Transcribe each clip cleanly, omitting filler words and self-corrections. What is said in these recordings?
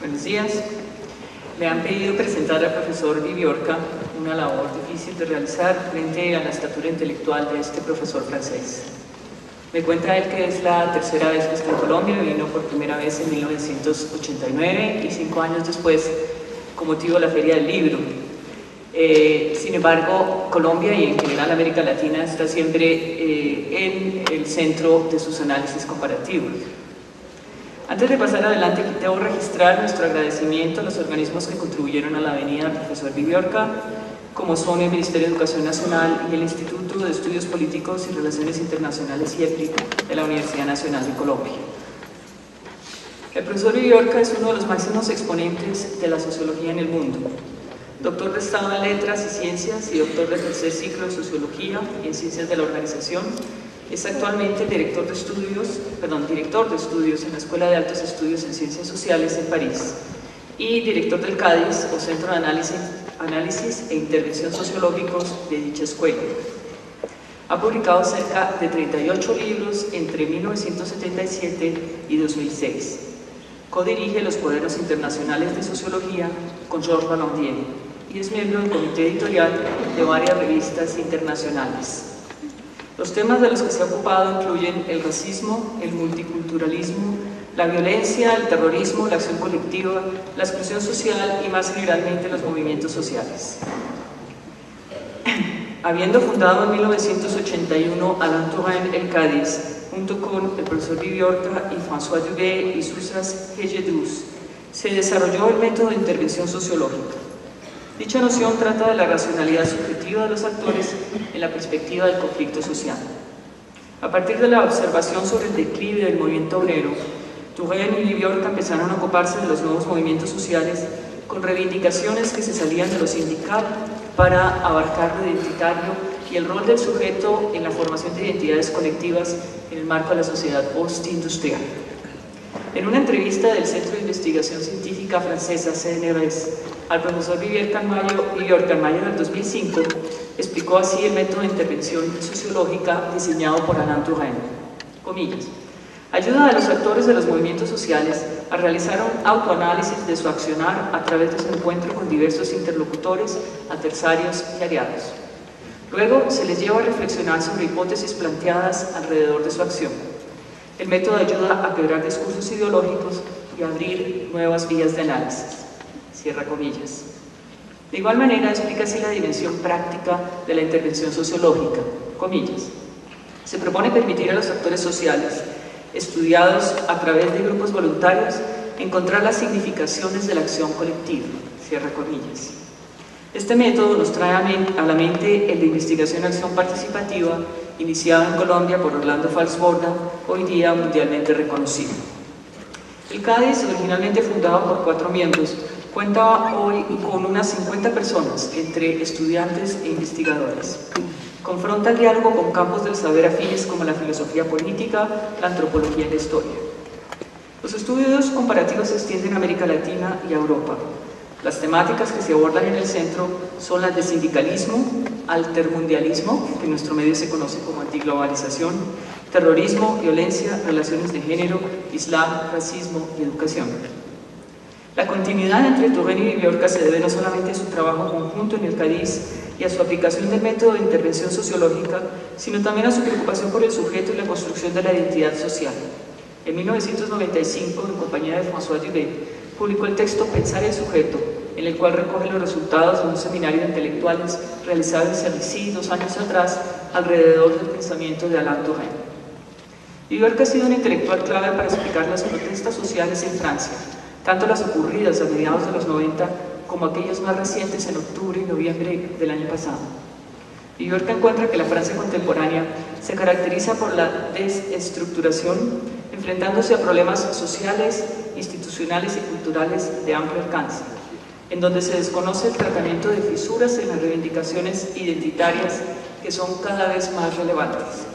Buenos días. Me han pedido presentar al profesor Viviorca, una labor difícil de realizar frente a la estatura intelectual de este profesor francés. Me cuenta él que es la tercera vez que está en Colombia, vino por primera vez en 1989 y 5 años después con motivo de la Feria del Libro. Sin embargo, Colombia y en general América Latina está siempre en el centro de sus análisis comparativos. Antes de pasar adelante, debo registrar nuestro agradecimiento a los organismos que contribuyeron a la venida del profesor Viviorca, como son el Ministerio de Educación Nacional y el Instituto de Estudios Políticos y Relaciones Internacionales IEPRI de la Universidad Nacional de Colombia. El profesor Viviorca es uno de los máximos exponentes de la sociología en el mundo. Doctor de Estado en Letras y Ciencias y doctor de tercer ciclo en Sociología y en Ciencias de la Organización, es actualmente director de estudios en la Escuela de Altos Estudios en Ciencias Sociales en París y director del CADIS, o Centro de Análisis e Intervención Sociológicos de dicha escuela. Ha publicado cerca de 38 libros entre 1977 y 2006. Codirige los cuadernos internacionales de sociología con Georges Valandier y es miembro del comité editorial de varias revistas internacionales. Los temas de los que se ha ocupado incluyen el racismo, el multiculturalismo, la violencia, el terrorismo, la acción colectiva, la exclusión social y más generalmente los movimientos sociales. Habiendo fundado en 1981 Alain Touraine el CADIS, junto con el profesor Viviorca y François Dubé y Susas Hegedus, se desarrolló el método de intervención sociológica. Dicha noción trata de la racionalidad subjetiva de los actores en la perspectiva del conflicto social. A partir de la observación sobre el declive del movimiento obrero, Touraine y Viviorca empezaron a ocuparse de los nuevos movimientos sociales con reivindicaciones que se salían de lo sindical para abarcar lo identitario y el rol del sujeto en la formación de identidades colectivas en el marco de la sociedad postindustrial. En una entrevista del Centro de Investigación Científica francesa CNRS al profesor Viviorca en mayo del 2005, explicó así el método de intervención sociológica diseñado por Alain Touraine. Comillas. Ayuda a los actores de los movimientos sociales a realizar un autoanálisis de su accionar a través de su encuentro con diversos interlocutores, adversarios y aliados. Luego se les lleva a reflexionar sobre hipótesis planteadas alrededor de su acción. El método ayuda a quebrar discursos ideológicos y a abrir nuevas vías de análisis. Cierra comillas. De igual manera explica así la dimensión práctica de la intervención sociológica. Comillas. Se propone permitir a los actores sociales, estudiados a través de grupos voluntarios, encontrar las significaciones de la acción colectiva. Cierra comillas. Este método nos trae a la mente el de investigación y acción participativa, iniciado en Colombia por Orlando Falsborda, hoy día mundialmente reconocido. El CADIS, originalmente fundado por 4 miembros, cuenta hoy con unas 50 personas, entre estudiantes e investigadores. Confronta el diálogo con campos del saber afines como la filosofía política, la antropología y la historia. Los estudios comparativos se extienden a América Latina y a Europa. Las temáticas que se abordan en el centro son las de sindicalismo, altermundialismo, que en nuestro medio se conoce como antiglobalización, terrorismo, violencia, relaciones de género, islam, racismo y educación. La continuidad entre Touraine y Viviorca se debe no solamente a su trabajo conjunto en el CADIS y a su aplicación del método de intervención sociológica, sino también a su preocupación por el sujeto y la construcción de la identidad social. En 1995, en compañía de François Dubé, publicó el texto Pensar el sujeto, en el cual recoge los resultados de un seminario de intelectuales realizado en Cercy 2 años atrás alrededor del pensamiento de Alain Touraine. Viviorca ha sido un intelectual clave para explicar las protestas sociales en Francia, tanto las ocurridas a mediados de los 90 como aquellas más recientes en octubre y noviembre del año pasado. Viviorca encuentra que la Francia contemporánea se caracteriza por la desestructuración, enfrentándose a problemas sociales, institucionales y culturales de amplio alcance, en donde se desconoce el tratamiento de fisuras en las reivindicaciones identitarias que son cada vez más relevantes.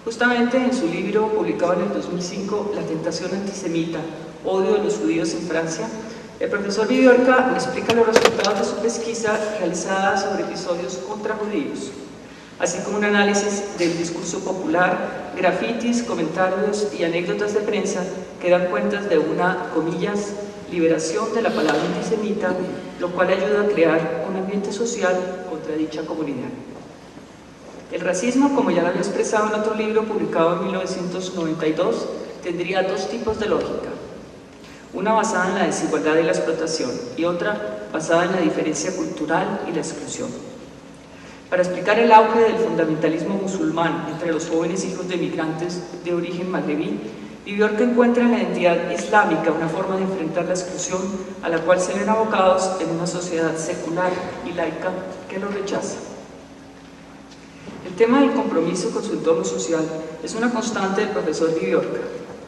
Justamente en su libro, publicado en el 2005, La tentación antisemita, odio de los judíos en Francia, el profesor Viviorca explica los resultados de su pesquisa realizada sobre episodios contra judíos. así como un análisis del discurso popular, grafitis, comentarios y anécdotas de prensa que dan cuenta de una, comillas, liberación de la palabra antisemita, lo cual ayuda a crear un ambiente social contra dicha comunidad. El racismo, como ya lo había expresado en otro libro publicado en 1992, tendría dos tipos de lógica. Una basada en la desigualdad y la explotación, y otra basada en la diferencia cultural y la exclusión. Para explicar el auge del fundamentalismo musulmán entre los jóvenes hijos de migrantes de origen magrebí, Viviorca encuentra en la identidad islámica una forma de enfrentar la exclusión a la cual se ven abocados en una sociedad secular y laica que lo rechaza. El tema del compromiso con su entorno social es una constante del profesor Viviorca.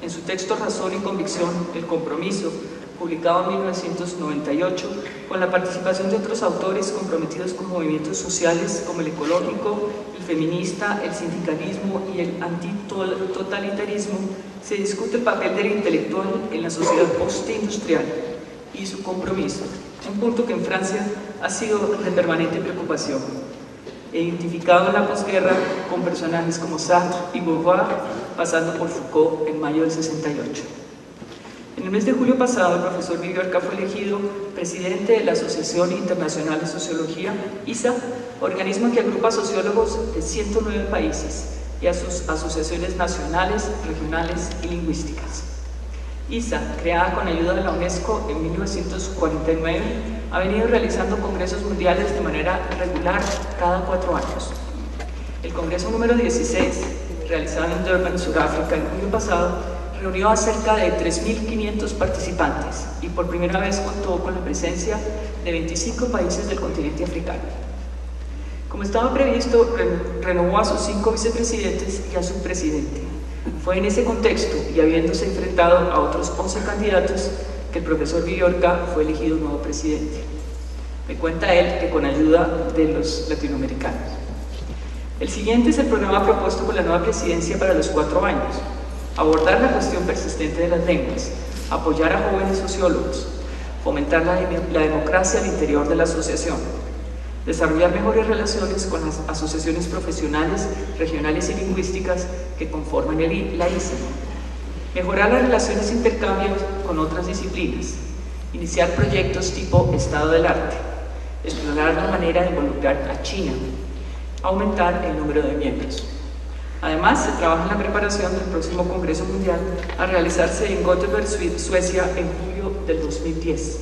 En su texto Razón y Convicción, el compromiso, publicado en 1998, con la participación de otros autores comprometidos con movimientos sociales como el ecológico, el feminista, el sindicalismo y el antitotalitarismo, se discute el papel del intelectual en la sociedad postindustrial y su compromiso, un punto que en Francia ha sido de permanente preocupación, identificado en la posguerra con personajes como Sartre y Beauvoir, pasando por Foucault en mayo del 68. En el mes de julio pasado, el profesor Viviorca fue elegido presidente de la Asociación Internacional de Sociología, ISA, organismo que agrupa sociólogos de 109 países y a sus asociaciones nacionales, regionales y lingüísticas. ISA, creada con ayuda de la UNESCO en 1949, ha venido realizando congresos mundiales de manera regular cada 4 años. El congreso número 16, realizado en Durban, Sudáfrica, en julio pasado, reunió a cerca de 3.500 participantes y por primera vez contó con la presencia de 25 países del continente africano. Como estaba previsto, renovó a sus 5 vicepresidentes y a su presidente. Fue en ese contexto, y habiéndose enfrentado a otros 11 candidatos, que el profesor Viviorca fue elegido nuevo presidente. Me cuenta él que con ayuda de los latinoamericanos. El siguiente es el programa propuesto por la nueva presidencia para los 4 años. Abordar la cuestión persistente de las lenguas, apoyar a jóvenes sociólogos, fomentar la democracia al interior de la asociación, desarrollar mejores relaciones con las asociaciones profesionales, regionales y lingüísticas que conforman la ISA, mejorar las relaciones e intercambios con otras disciplinas, iniciar proyectos tipo Estado del Arte, explorar la manera de involucrar a China, aumentar el número de miembros. Además, se trabaja en la preparación del próximo Congreso Mundial a realizarse en Gothenburg, Suecia, en julio del 2010.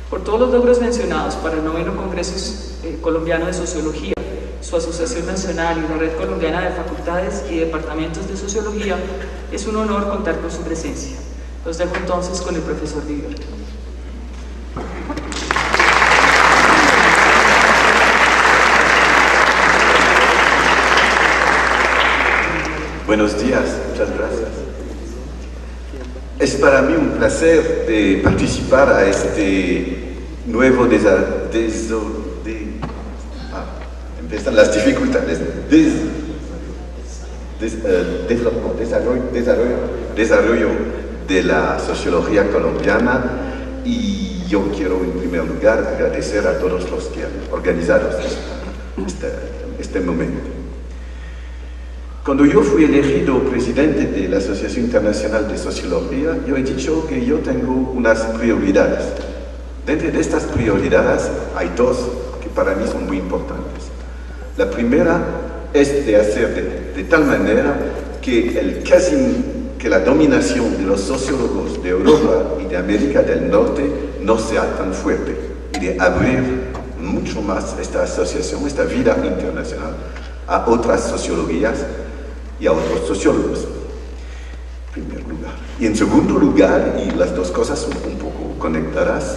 Por todos los logros mencionados para el 9º Congreso Colombiano de Sociología, su Asociación Nacional y la Red Colombiana de Facultades y Departamentos de Sociología, es un honor contar con su presencia. Los dejo entonces con el profesor Viviorca. Buenos días, muchas gracias. Es para mí un placer de participar a este nuevo empiezan las dificultades, desarrollo de la sociología colombiana, y yo quiero en primer lugar agradecer a todos los que han organizado este momento. Cuando yo fui elegido presidente de la Asociación Internacional de Sociología, yo he dicho que yo tengo unas prioridades. Dentro de estas prioridades hay 2 que para mí son muy importantes. La primera es de hacer de tal manera que la dominación de los sociólogos de Europa y de América del Norte no sea tan fuerte, y de abrir mucho más esta asociación, esta vida internacional, a otras sociologías y a otros sociólogos, en primer lugar. Y en segundo lugar, y las dos cosas son un poco conectadas,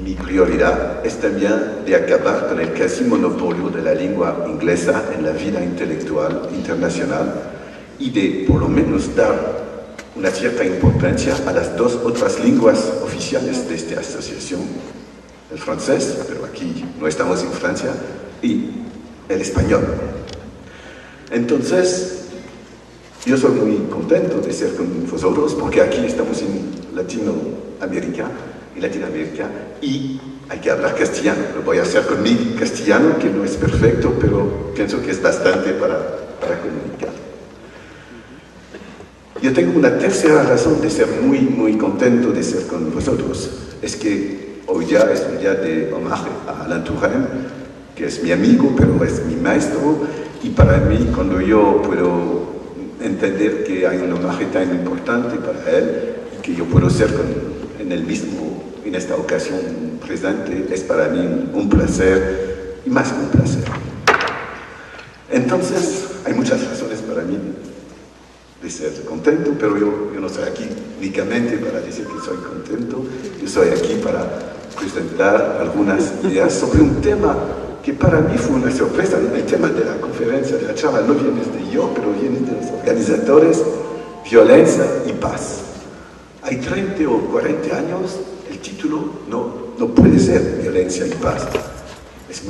mi prioridad es también de acabar con el casi monopolio de la lengua inglesa en la vida intelectual internacional, y de por lo menos dar una cierta importancia a las 2 otras lenguas oficiales de esta asociación: el francés, pero aquí no estamos en Francia, y el español. Entonces, yo soy muy contento de ser con vosotros, porque aquí estamos en Latinoamérica, y hay que hablar castellano. Lo voy a hacer con mi castellano, que no es perfecto, pero pienso que es bastante para comunicar. Yo tengo una tercera razón de ser muy contento de ser con vosotros. Es que hoy ya es un día de homenaje a Alain Touraine, que es mi amigo, pero es mi maestro, y para mí, cuando yo puedo entender que hay un homenaje tan importante para él, y que yo puedo ser en esta ocasión presente, es para mí un placer, y más que un placer. Entonces, hay muchas razones para mí de ser contento, pero yo no estoy aquí únicamente para decir que soy contento, yo estoy aquí para presentar algunas ideas sobre un tema que para mí fue una sorpresa. El tema de la conferencia, de la charla, no viene de yo, pero viene de los organizadores: violencia y paz. Hay 30 o 40 años, el título no puede ser violencia y paz. Es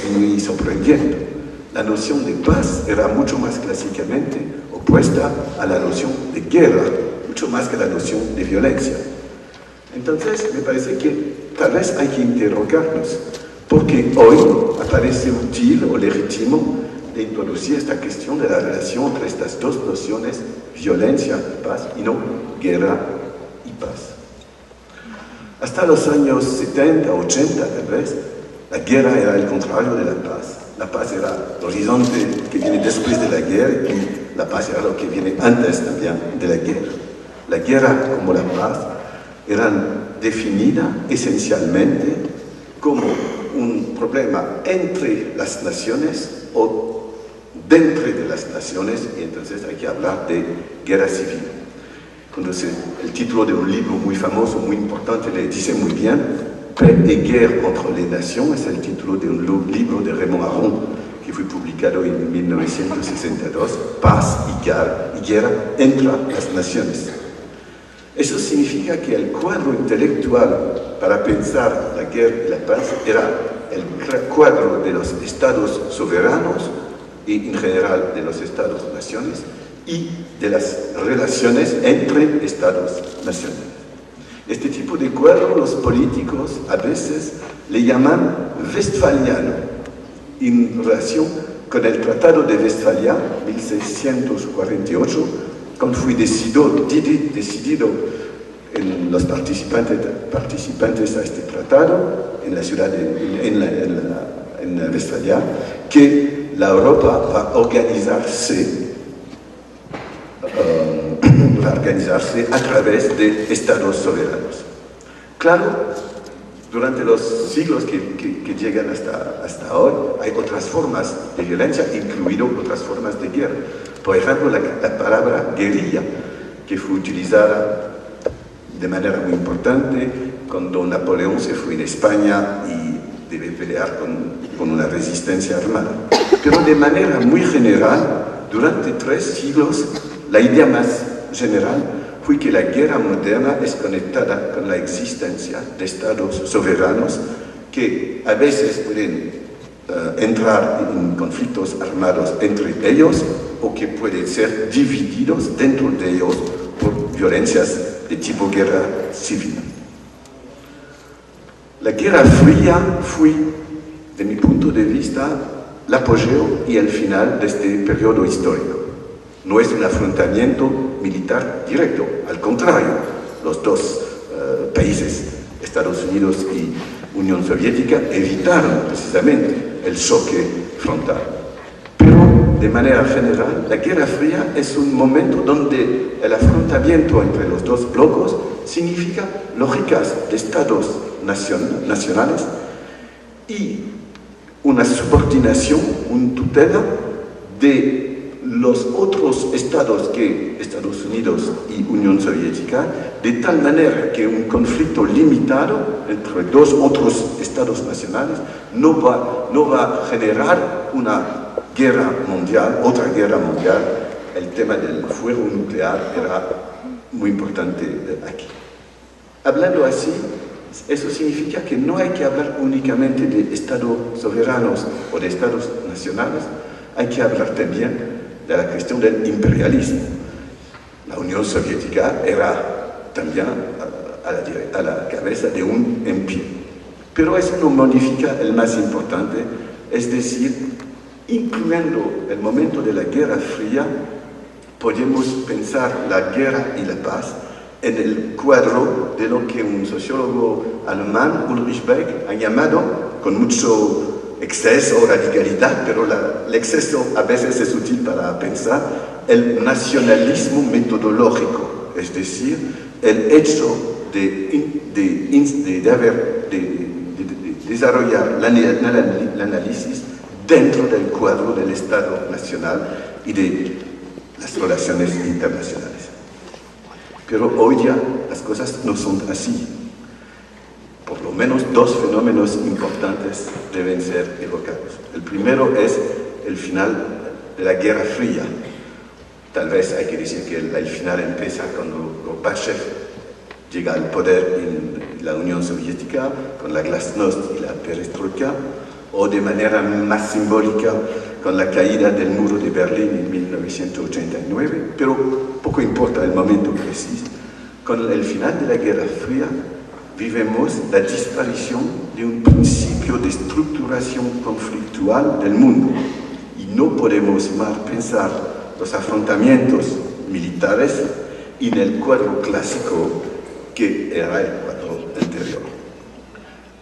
muy sorprendente. La noción de paz era mucho más clásicamente opuesta a la noción de guerra, mucho más que la noción de violencia. Entonces, me parece que tal vez hay que interrogarnos, porque hoy aparece útil o legítimo de introducir esta cuestión de la relación entre estas dos nociones, violencia y paz, y no guerra y paz. Hasta los años 70, 80 tal vez, la guerra era el contrario de la paz. La paz era el horizonte que viene después de la guerra, y la paz era lo que viene antes también de la guerra. La guerra como la paz eran definidas esencialmente como un problema entre las naciones o dentro de las naciones, y entonces hay que hablar de guerra civil. El título de un libro muy famoso, muy importante, le dice muy bien. Paix et guerre entre les nations es el título de un libro de Raymond Aron, que fue publicado en 1962, Paz y guerra entre las naciones. Eso significa que el cuadro intelectual para pensar la guerra y la paz era el cuadro de los estados soberanos y en general de los estados-naciones y de las relaciones entre estados-naciones. Este tipo de cuadro los políticos a veces le llaman westfaliano, en relación con el Tratado de Westfalia, 1648, cuando fue decidido en los participantes a este tratado, en la ciudad en Westfalia, que la Europa va a organizarse a través de estados soberanos. Claro, durante los siglos que llegan hasta hoy, hay otras formas de violencia, incluido otras formas de guerra. Por ejemplo, la palabra guerrilla, que fue utilizada de manera muy importante cuando Napoleón se fue en España y debe pelear con una resistencia armada. Pero de manera muy general, durante 3 siglos, la idea más general fue que la guerra moderna es conectada con la existencia de estados soberanos que a veces pueden entrar en conflictos armados entre ellos, o que pueden ser divididos dentro de ellos por violencias de tipo guerra civil. La Guerra Fría fue, de mi punto de vista, el apogeo y el final de este periodo histórico. No es un afrontamiento militar directo, al contrario, los dos países, Estados Unidos y Unión Soviética, evitaron precisamente el choque frontal. Pero, de manera general, la Guerra Fría es un momento donde el afrontamiento entre los dos blocos significa lógicas de estados nacionales y una subordinación, una tutela de los otros estados que Estados Unidos y Unión Soviética, de tal manera que un conflicto limitado entre dos otros estados nacionales no va a generar una guerra mundial, otra guerra mundial. El tema del fuego nuclear era muy importante aquí. Hablando así, eso significa que no hay que hablar únicamente de estados soberanos o de estados nacionales, hay que hablar también de la cuestión del imperialismo. La Unión Soviética era también a la cabeza de un pero eso no modifica el más importante, es decir, incluyendo el momento de la Guerra Fría, podemos pensar la guerra y la paz en el cuadro de lo que un sociólogo alemán, Ulrich Beck, ha llamado, con mucho exceso o radicalidad, pero el exceso a veces es útil para pensar, el nacionalismo metodológico, es decir, el hecho de desarrollar el análisis dentro del cuadro del Estado nacional y de las relaciones internacionales. Pero hoy ya las cosas no son así. Por lo menos dos fenómenos importantes deben ser evocados. El primero es el final de la Guerra Fría. Tal vez hay que decir que el final empieza cuando Gorbachev llega al poder en la Unión Soviética, con la Glasnost y la Perestroika, o de manera más simbólica con la caída del muro de Berlín en 1989, pero poco importa el momento preciso. Con el final de la Guerra Fría vivimos la desaparición de un principio de estructuración conflictual del mundo y no podemos más pensar los afrontamientos militares en el cuadro clásico que era el cuadro anterior.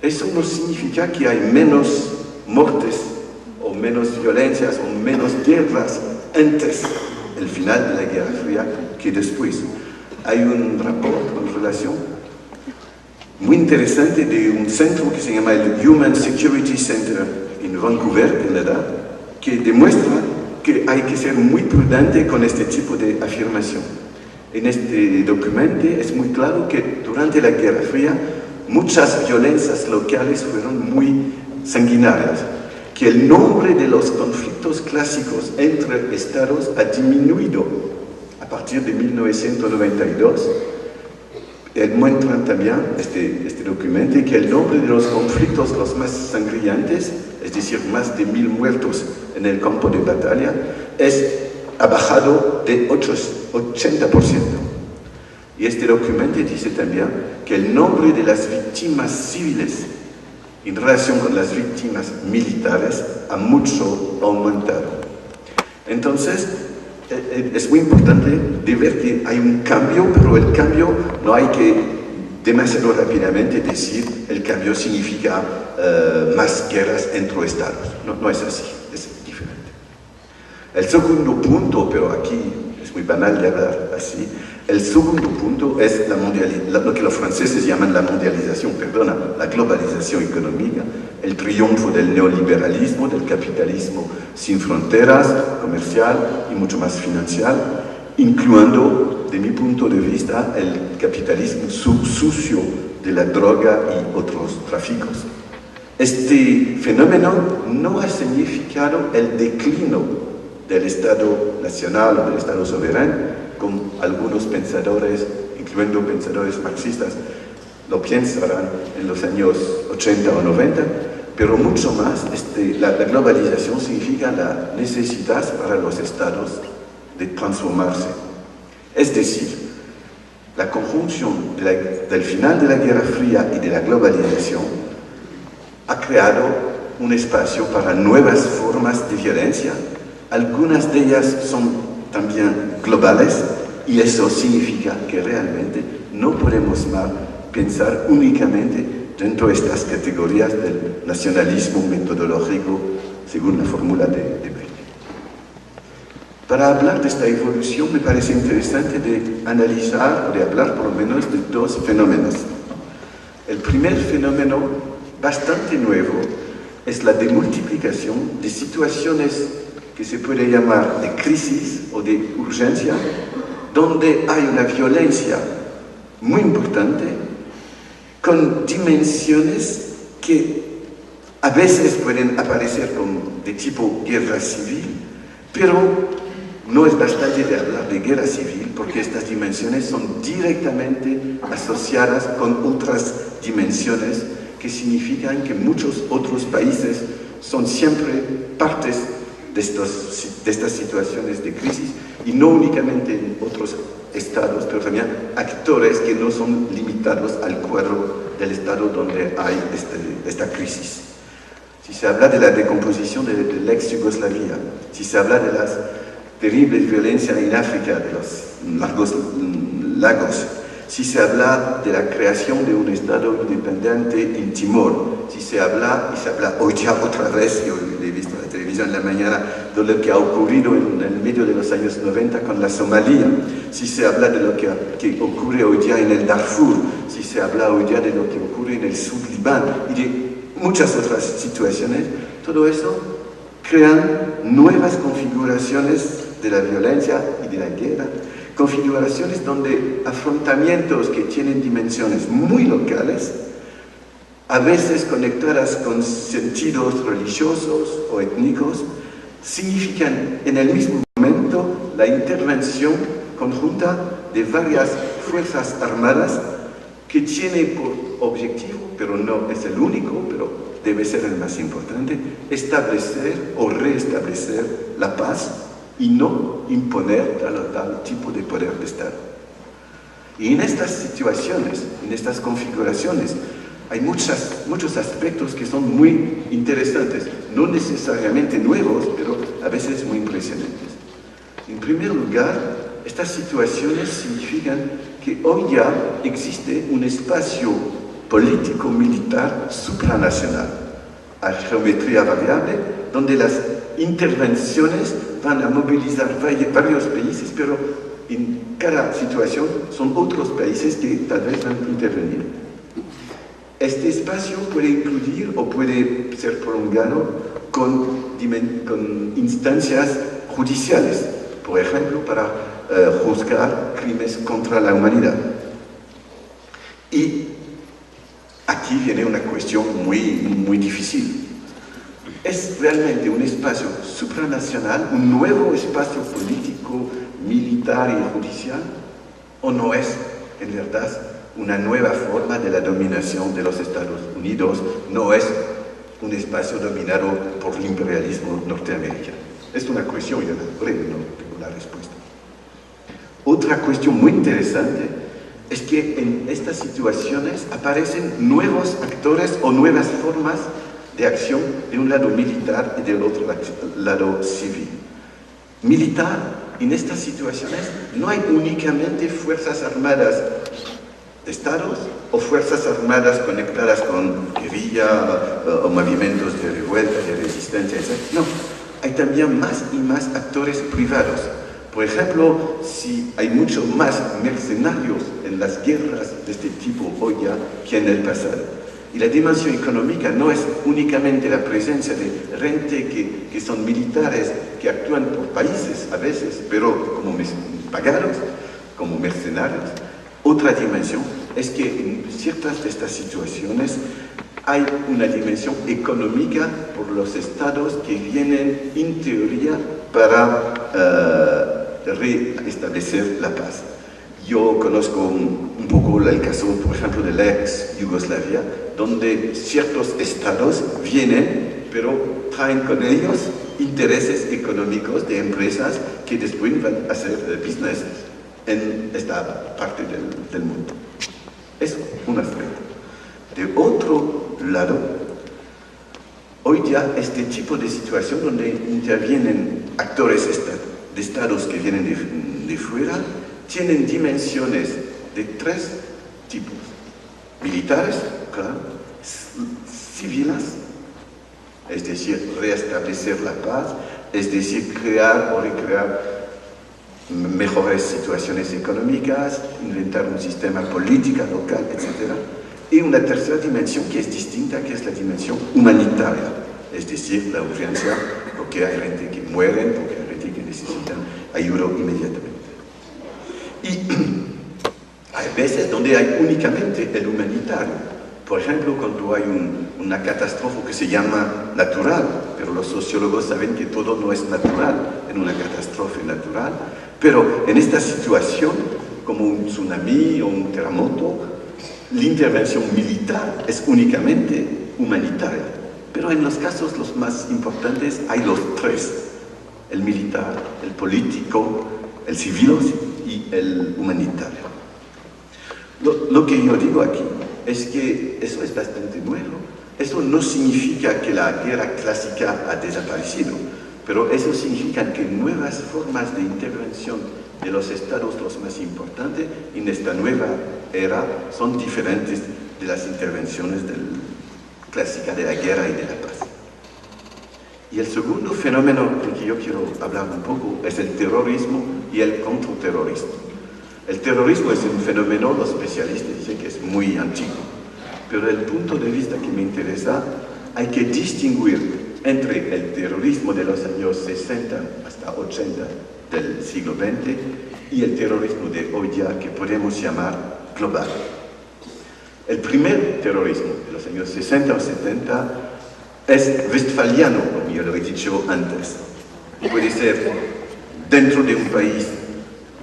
Eso no significa que hay menos muertes o menos violencias o menos guerras antes del final de la Guerra Fría que después. Hay un rapporto en relación muy interesante de un centro que se llama el Human Security Center en Vancouver, Canadá, que demuestra que hay que ser muy prudente con este tipo de afirmación. En este documento es muy claro que durante la Guerra Fría muchas violencias locales fueron muy sanguinarias, que el nombre de los conflictos clásicos entre estados ha disminuido a partir de 1992. Muestran también este documento que el nombre de los conflictos los más sangrientos, es decir, más de 1000 muertos en el campo de batalla, ha bajado de 80%. Y este documento dice también que el nombre de las víctimas civiles en relación con las víctimas militares ha mucho aumentado. Entonces, es muy importante de ver que hay un cambio, pero el cambio no hay que demasiado rápidamente decir el cambio significa más guerras entre estados. No es así, es diferente. El segundo punto, pero aquí es muy banal de hablar así, el segundo punto es lo que los franceses llaman la mondialización, la globalización económica, el triunfo del neoliberalismo, del capitalismo sin fronteras, comercial y mucho más financiero, incluyendo, de mi punto de vista, el capitalismo sucio de la droga y otros tráficos. Este fenómeno no ha significado el declino del Estado nacional o del Estado soberano, como algunos pensadores, incluyendo pensadores marxistas, lo pensarán en los años 80 o 90, pero mucho más, la globalización significa la necesidad para los estados de transformarse. Es decir, la conjunción del final de la Guerra Fría y de la globalización ha creado un espacio para nuevas formas de violencia. Algunas de ellas son también globales, y eso significa que realmente no podemos más pensar únicamente dentro de estas categorías del nacionalismo metodológico según la fórmula de Beck. Para hablar de esta evolución me parece interesante de analizar o de hablar por lo menos de dos fenómenos. El primer fenómeno, bastante nuevo, es la demultiplicación de situaciones que se puede llamar de crisis o de urgencia, donde hay una violencia muy importante, con dimensiones que a veces pueden aparecer como de tipo guerra civil, pero no es bastante de hablar de guerra civil, porque estas dimensiones son directamente asociadas con otras dimensiones que significan que muchos otros países son siempre partes de estas situaciones de crisis, y no únicamente en otros estados, pero también actores que no son limitados al cuadro del estado donde hay esta crisis. Si se habla de la decomposición de la ex-Yugoslavia, si se habla de las terribles violencias en África, de los largos lagos, si se habla de la creación de un Estado independiente en Timor, si se habla, y se habla hoy ya otra vez, yo he visto en la televisión en la mañana, de lo que ha ocurrido en el medio de los años 90 con la Somalia, si se habla de lo que ocurre hoy día en el Darfur, si se habla hoy día de lo que ocurre en el sur Libán, y de muchas otras situaciones, todo eso crean nuevas configuraciones de la violencia y de la guerra, configuraciones donde afrontamientos que tienen dimensiones muy locales, a veces conectadas con sentidos religiosos o étnicos, significan en el mismo momento la intervención conjunta de varias fuerzas armadas que tiene por objetivo, pero no es el único, pero debe ser el más importante, establecer o restablecer la paz y no imponer tal o tal tipo de poder de Estado. Y en estas situaciones, en estas configuraciones, hay muchos aspectos que son muy interesantes, no necesariamente nuevos, pero a veces muy impresionantes. En primer lugar, estas situaciones significan que hoy ya existe un espacio político-militar supranacional, a geometría variable, donde las intervenciones van a movilizar varios países, pero en cada situación son otros países que tal vez van a intervenir. Este espacio puede incluir o puede ser prolongado con instancias judiciales, por ejemplo, para juzgar crímenes contra la humanidad. Y aquí viene una cuestión muy difícil. ¿Es realmente un espacio supranacional, un nuevo espacio político, militar y judicial? ¿O no es, en verdad, una nueva forma de la dominación de los Estados Unidos? ¿No es un espacio dominado por el imperialismo norteamericano? Es una cuestión, yo no tengo la respuesta. Otra cuestión muy interesante es que en estas situaciones aparecen nuevos actores o nuevas formas de acción de un lado militar y del otro lado civil. Militar, en estas situaciones no hay únicamente fuerzas armadas de estados o fuerzas armadas conectadas con guerrilla o movimientos de revuelta, de resistencia, etc. No, hay también más y más actores privados. Por ejemplo, si hay mucho más mercenarios en las guerras de este tipo hoy ya que en el pasado. Y la dimensión económica no es únicamente la presencia de gente que son militares, que actúan por países a veces, pero como pagados, como mercenarios. Otra dimensión es que en ciertas de estas situaciones hay una dimensión económica por los estados que vienen en teoría para reestablecer la paz. Yo conozco un poco el caso, por ejemplo, de la ex-Yugoslavia, donde ciertos estados vienen, pero traen con ellos intereses económicos de empresas que después van a hacer business en esta parte del mundo. Es un aspecto. De otro lado, hoy ya este tipo de situación donde intervienen actores de estados que vienen de fuera, tienen dimensiones de tres tipos: militares, claro, civiles, es decir, restablecer la paz, es decir, crear o recrear mejores situaciones económicas, inventar un sistema político local, etc. Y una tercera dimensión que es distinta, que es la dimensión humanitaria, es decir, la urgencia, porque hay gente que muere, porque hay gente que necesita ayuda inmediatamente. Y hay veces donde hay únicamente el humanitario. Por ejemplo, cuando hay una catástrofe que se llama natural, pero los sociólogos saben que todo no es natural en una catástrofe natural, pero en esta situación, como un tsunami o un terremoto, la intervención militar es únicamente humanitaria. Pero en los casos los más importantes hay los tres. el militar, el político, el civil y el humanitario. Lo que yo digo aquí es que eso es bastante nuevo. Eso no significa que la guerra clásica ha desaparecido, pero eso significa que nuevas formas de intervención de los estados, los más importantes, en esta nueva era, son diferentes de las intervenciones clásicas de la guerra y de la paz. Y el segundo fenómeno del que yo quiero hablar un poco es el terrorismo y el contraterrorismo. El terrorismo es un fenómeno, los especialistas dicen que es muy antiguo, pero el punto de vista que me interesa, hay que distinguir entre el terrorismo de los años 60 hasta 80 del siglo XX y el terrorismo de hoy día que podemos llamar global. El primer terrorismo de los años 60 o 70 es westfaliano, como yo lo he dicho antes. Puede ser dentro de un país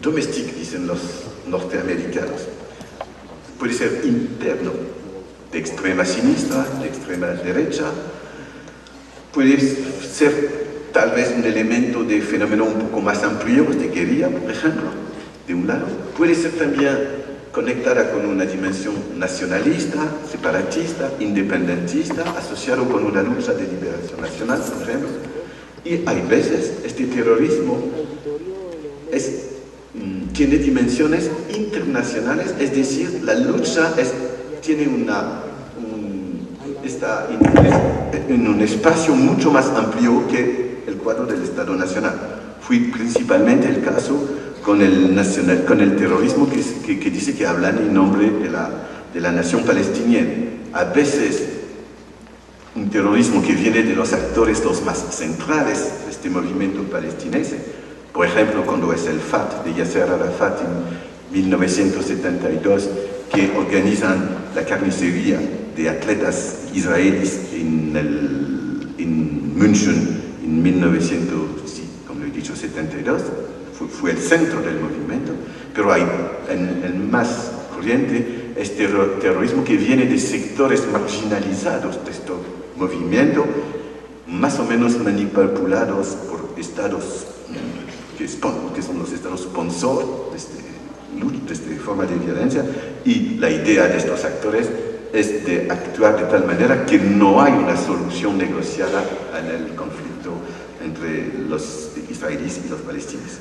doméstico, dicen los norteamericanos. Puede ser interno, de extrema sinistra, de extrema derecha. Puede ser tal vez un elemento de fenómeno un poco más amplio, de guerrilla, por ejemplo, de un lado. Puede ser también conectada con una dimensión nacionalista, separatista, independentista, asociado con una lucha de liberación nacional, por ejemplo. Y hay veces este terrorismo tiene dimensiones internacionales, es decir, la lucha está en un espacio mucho más amplio que el cuadro del Estado Nacional. Fue principalmente el caso con el terrorismo que dice que hablan en nombre de la nación palestina. A veces un terrorismo que viene de los actores los más centrales de este movimiento palestinense, por ejemplo, cuando es el FAT de Yasser Arafat en 1972, que organizan la carnicería de atletas israelíes en München en 1972, fue el centro del movimiento, pero hay el más corriente es terrorismo que viene de sectores marginalizados de este movimiento, más o menos manipulados por estados que son los estados sponsor de esta forma de violencia, y la idea de estos actores es de actuar de tal manera que no hay una solución negociada en el conflicto entre los israelíes y los palestinos.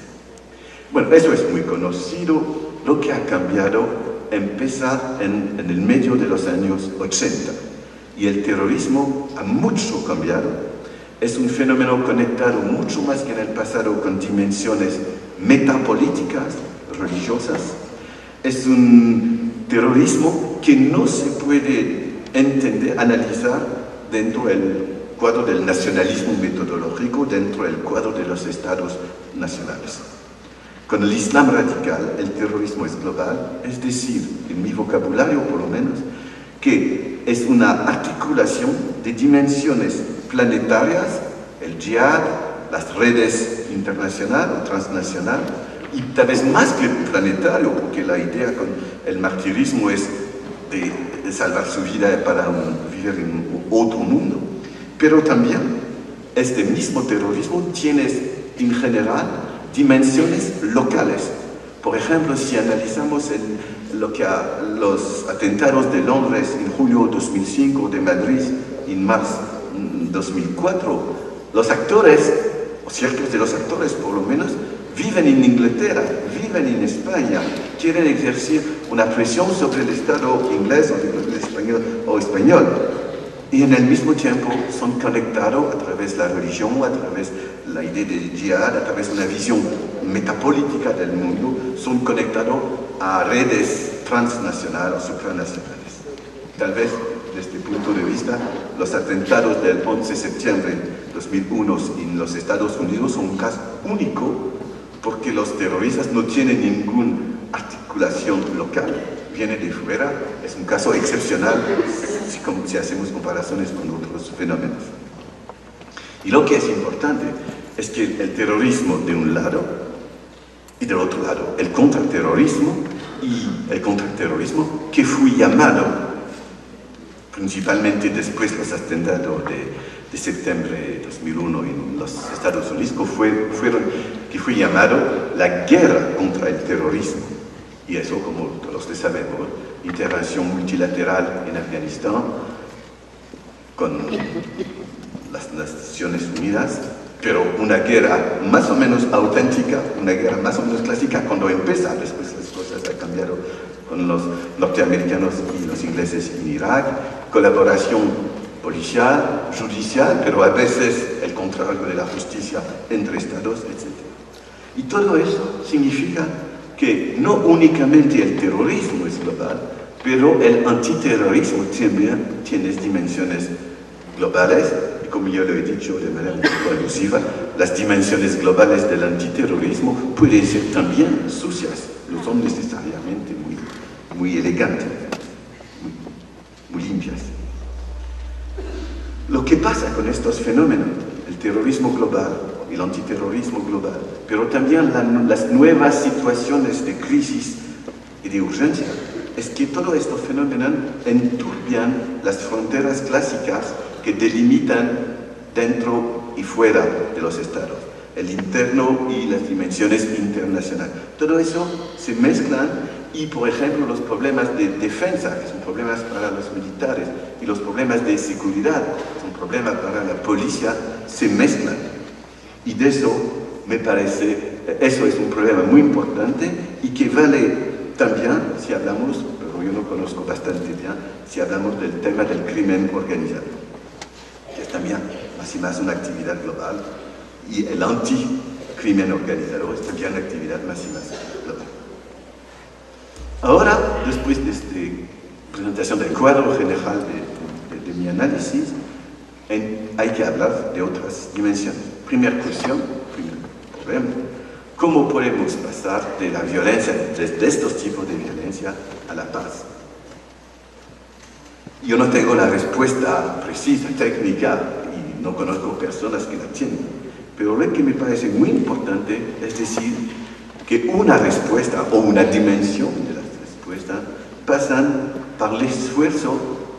Bueno, eso es muy conocido. Lo que ha cambiado empieza en el medio de los años 80 y el terrorismo ha mucho cambiado. Es un fenómeno conectado mucho más que en el pasado con dimensiones metapolíticas, religiosas. Es un terrorismo que no se puede entender, analizar dentro del cuadro del nacionalismo metodológico, dentro del cuadro de los estados nacionales. Con el Islam radical, el terrorismo es global, es decir, en mi vocabulario por lo menos, que es una articulación de dimensiones planetarias, el jihad, las redes internacional o transnacional, y tal vez más que planetario, porque la idea con el martirismo es de salvar su vida para vivir en otro mundo. Pero también este mismo terrorismo tiene en general dimensiones locales. Por ejemplo, si analizamos los atentados de Londres en julio 2005, de Madrid en marzo 2004, los actores, o ciertos de los actores por lo menos, viven en Inglaterra, viven en España, quieren ejercer una presión sobre el Estado inglés o español, y en el mismo tiempo son conectados a través de la religión, a través de la idea de jihad, a través de una visión metapolítica del mundo, son conectados a redes transnacionales o supranacionales. Tal vez, desde este punto de vista, los atentados del 11 de septiembre de 2001 en los Estados Unidos son un caso único, porque los terroristas no tienen ninguna articulación local, viene de fuera, es un caso excepcional si hacemos comparaciones con otros fenómenos. Y lo que es importante es que el terrorismo de un lado y del otro lado, el contraterrorismo que fue llamado principalmente después de los atentados de septiembre de 2001 en los Estados Unidos, que fue llamado la guerra contra el terrorismo. Y eso, como todos sabemos, intervención multilateral en Afganistán con las Naciones Unidas, pero una guerra más o menos auténtica, una guerra más o menos clásica cuando empieza. Después las cosas han cambiado con los norteamericanos y los ingleses en Irak, colaboración policial, judicial, pero a veces el contrario de la justicia entre estados, etc. Y todo eso significa que no únicamente el terrorismo es global, pero el antiterrorismo también tiene dimensiones globales, y como yo lo he dicho de manera un poco alusiva, las dimensiones globales del antiterrorismo pueden ser también sucias, no son necesariamente muy elegantes, muy limpias. Lo que pasa con estos fenómenos, el terrorismo global, el antiterrorismo global, pero también las nuevas situaciones de crisis y de urgencia, es que todos estos fenómenos enturbian las fronteras clásicas que delimitan dentro y fuera de los estados, el interno y las dimensiones internacionales. Todo eso se mezclan y, por ejemplo, los problemas de defensa, que son problemas para los militares, y los problemas de seguridad, que son problemas para la policía, se mezclan. Y de eso me parece, eso es un problema muy importante y que vale también, si hablamos, pero yo no conozco bastante bien, si hablamos del tema del crimen organizado, que es también más y más una actividad global, y el anticrimen organizado es también una actividad más y más global. Ahora, después de esta presentación del cuadro general de mi análisis, hay que hablar de otras dimensiones. Primera cuestión, primer problema, ¿cómo podemos pasar de la violencia, de estos tipos de violencia, a la paz? Yo no tengo la respuesta precisa, técnica, y no conozco personas que la tienen, pero lo que me parece muy importante es decir que una respuesta o una dimensión de la respuesta pasan por el esfuerzo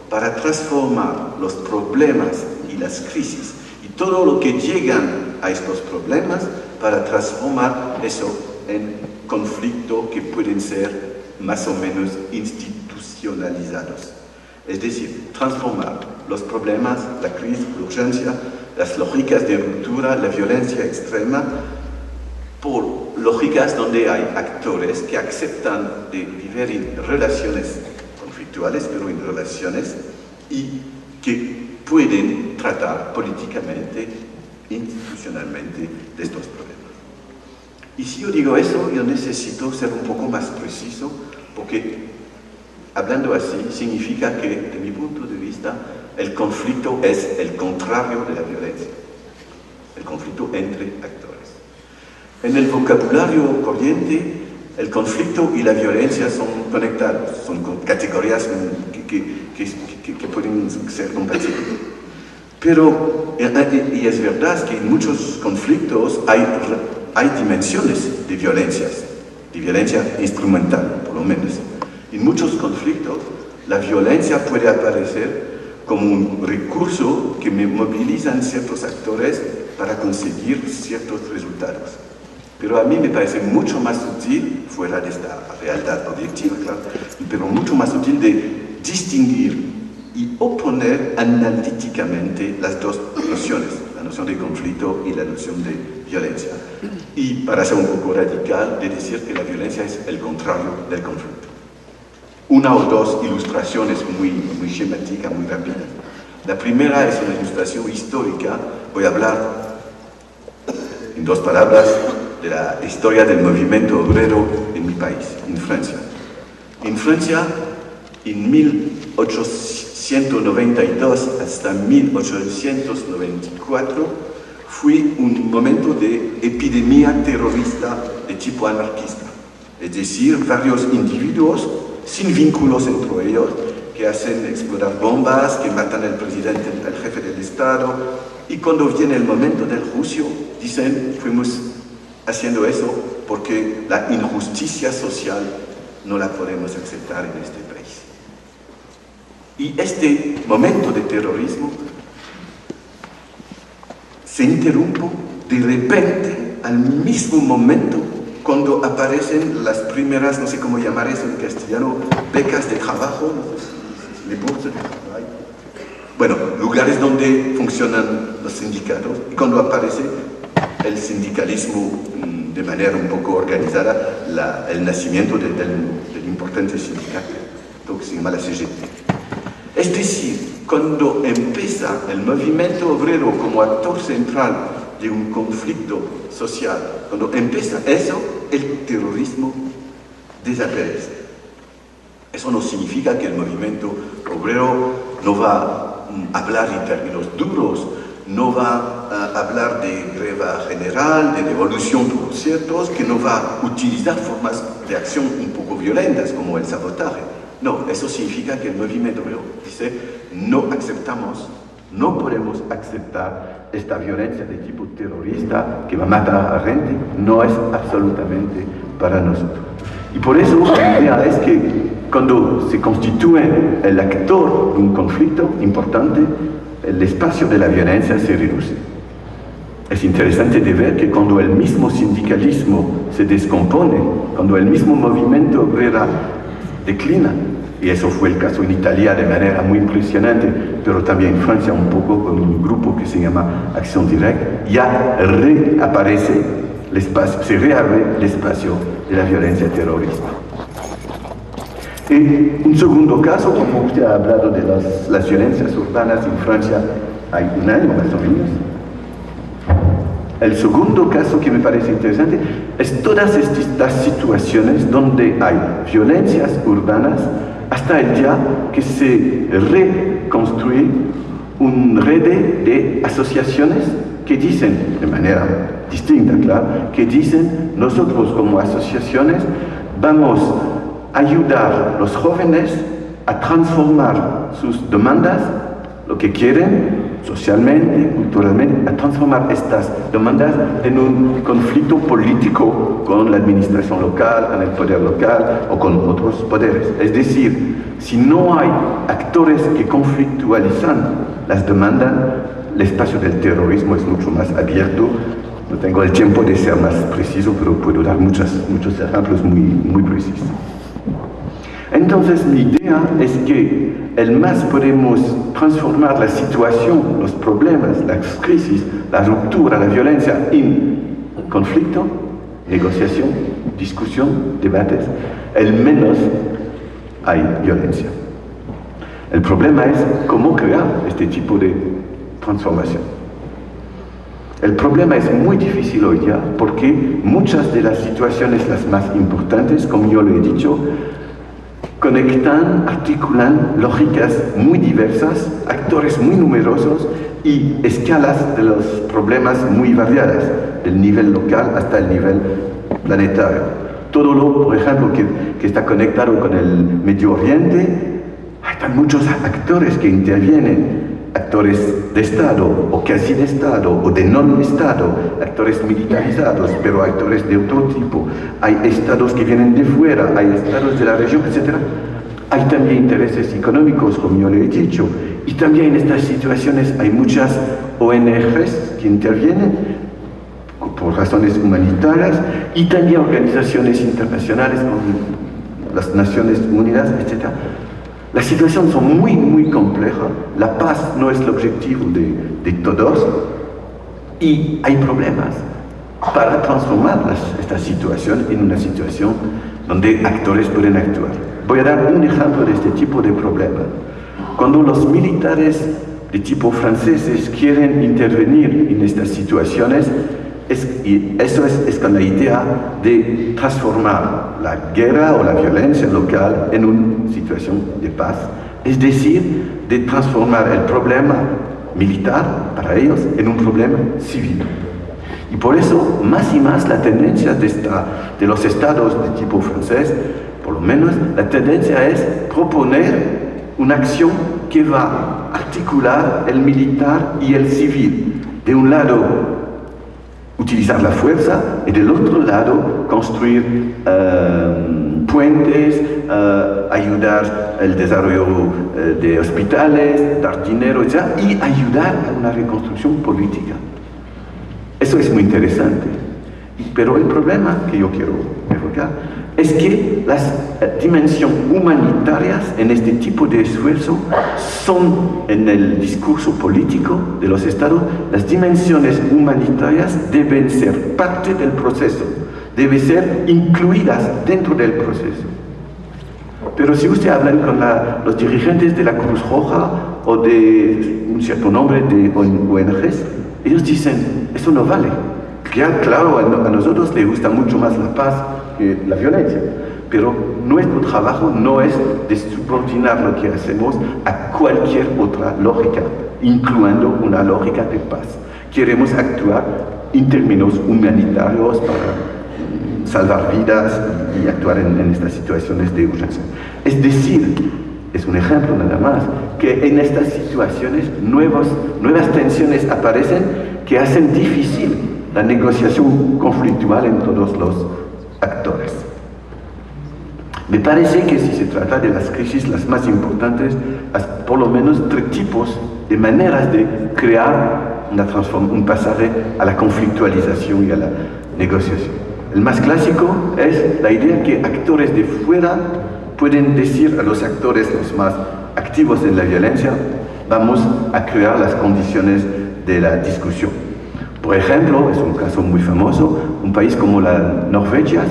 para transformar los problemas y las crisis y todo lo que llegan a estos problemas para transformar eso en conflictos que pueden ser más o menos institucionalizados. Es decir, transformar los problemas, la crisis, la urgencia, las lógicas de ruptura, la violencia extrema, por lógicas donde hay actores que aceptan de vivir en relaciones conflictuales, pero en relaciones, y que pueden tratar políticamente, institucionalmente, de estos problemas. Y si yo digo eso, yo necesito ser un poco más preciso, porque hablando así significa que, de mi punto de vista, el conflicto es el contrario de la violencia, el conflicto entre actores. En el vocabulario corriente, el conflicto y la violencia son conectados, son categorías que pueden ser compatibles. Pero, y es verdad que en muchos conflictos hay dimensiones de violencia instrumental, por lo menos. En muchos conflictos, la violencia puede aparecer como un recurso que movilizan ciertos actores para conseguir ciertos resultados. Pero a mí me parece mucho más útil, fuera de esta realidad objetiva, claro, pero mucho más útil de distinguir y oponer analíticamente las dos nociones, la noción de conflicto y la noción de violencia. Y para ser un poco radical, de decir que la violencia es el contrario del conflicto. Una o dos ilustraciones muy esquemáticas, muy rápidas. La primera es una ilustración histórica. Voy a hablar en dos palabras de la historia del movimiento obrero en mi país, en Francia. En Francia, en 1892 hasta 1894, fue un momento de epidemia terrorista de tipo anarquista. Es decir, varios individuos sin vínculos entre ellos, que hacen explotar bombas, que matan al presidente, al jefe del Estado, y cuando viene el momento del juicio, dicen, fuimos haciendo eso porque la injusticia social no la podemos aceptar en este país. Y este momento de terrorismo se interrumpe de repente al mismo momento cuando aparecen las primeras, no sé cómo llamar eso en castellano, becas de trabajo, no sé si les bourses de trabajo. Bueno, lugares donde funcionan los sindicatos, y cuando aparece el sindicalismo de manera un poco organizada, el nacimiento del importante sindicato que se llama la CGT. Es decir, cuando empieza el movimiento obrero como actor central de un conflicto social, cuando empieza eso, el terrorismo desaparece. Eso no significa que el movimiento obrero no va a hablar en términos duros, no va a hablar de greva general, de revolución por ciertos, que no va a utilizar formas de acción un poco violentas como el sabotaje. No, eso significa que el movimiento obrero dice, no aceptamos, no podemos aceptar esta violencia de tipo terrorista que va a matar a gente, no es absolutamente para nosotros. Y por eso la idea es que cuando se constituye el actor de un conflicto importante, el espacio de la violencia se reduce. Es interesante de ver que cuando el mismo sindicalismo se descompone, cuando el mismo movimiento obrero declina, y eso fue el caso en Italia de manera muy impresionante, pero también en Francia un poco con un grupo que se llama Acción Directa, ya reaparece el espacio, se reabre el espacio de la violencia terrorista. Y un segundo caso, como usted ha hablado de las violencias urbanas en Francia, hay un año más o menos. El segundo caso que me parece interesante es todas estas situaciones donde hay violencias urbanas hasta el día que se reconstruye una red de asociaciones que dicen, de manera distinta, claro, que dicen, nosotros como asociaciones vamos a ayudar a los jóvenes a transformar sus demandas, lo que quieren, socialmente, culturalmente, a transformar estas demandas en un conflicto político con la administración local, con el poder local o con otros poderes. Es decir, si no hay actores que conflictualizan las demandas, el espacio del terrorismo es mucho más abierto. No tengo el tiempo de ser más preciso, pero puedo dar muchos ejemplos muy precisos. Entonces, mi idea es que el más podemos transformar la situación, los problemas, las crisis, la ruptura, la violencia en conflicto, negociación, discusión, debates, el menos hay violencia. El problema es cómo crear este tipo de transformación. El problema es muy difícil hoy día porque muchas de las situaciones, las más importantes, como yo lo he dicho, conectan, articulan lógicas muy diversas, actores muy numerosos y escalas de los problemas muy variadas, del nivel local hasta el nivel planetario. Todo lo, por ejemplo, que está conectado con el Medio Oriente, hay muchos actores que intervienen, actores de Estado, o casi de Estado, o de non-Estado, actores militarizados, pero actores de otro tipo. Hay estados que vienen de fuera, hay estados de la región, etc. Hay también intereses económicos, como yo le he dicho, y también en estas situaciones hay muchas ONGs que intervienen por razones humanitarias, y también organizaciones internacionales como las Naciones Unidas, etc. Las situaciones son muy complejas, la paz no es el objetivo de todos, y hay problemas para transformar esta situación en una situación donde actores pueden actuar. Voy a dar un ejemplo de este tipo de problema. Cuando los militares de tipo franceses quieren intervenir en estas situaciones, y eso es con la idea de transformar la guerra o la violencia local en una situación de paz, es decir, de transformar el problema militar para ellos en un problema civil. Y por eso, más y más, la tendencia de los estados de tipo francés, por lo menos, la tendencia es proponer una acción que va a articular el militar y el civil. De un lado, utilizar la fuerza, y del otro lado construir puentes, ayudar al desarrollo de hospitales, dar dinero ya, y ayudar a una reconstrucción política. Eso es muy interesante. Pero el problema que yo quiero evocar es que las dimensiones humanitarias en este tipo de esfuerzo son, en el discurso político de los estados, las dimensiones humanitarias deben ser parte del proceso, deben ser incluidas dentro del proceso. Pero si usted habla con los dirigentes de la Cruz Roja o de un cierto nombre de ONGs, ellos dicen, eso no vale. Claro, a nosotros les gusta mucho más la paz que la violencia, pero nuestro trabajo no es de subordinar lo que hacemos a cualquier otra lógica, incluyendo una lógica de paz. Queremos actuar en términos humanitarios para salvar vidas y actuar en estas situaciones de urgencia. Es decir, es un ejemplo nada más, que en estas situaciones nuevas tensiones aparecen que hacen difícil la negociación conflictual en todos los actores. Me parece que si se trata de las crisis las más importantes, hay por lo menos 3 tipos de maneras de crear un pasaje a la conflictualización y a la negociación. El más clásico es la idea que actores de fuera pueden decir a los actores los más activos en la violencia, vamos a crear las condiciones de la discusión. Por ejemplo, es un caso muy famoso, un país como la Norvegia,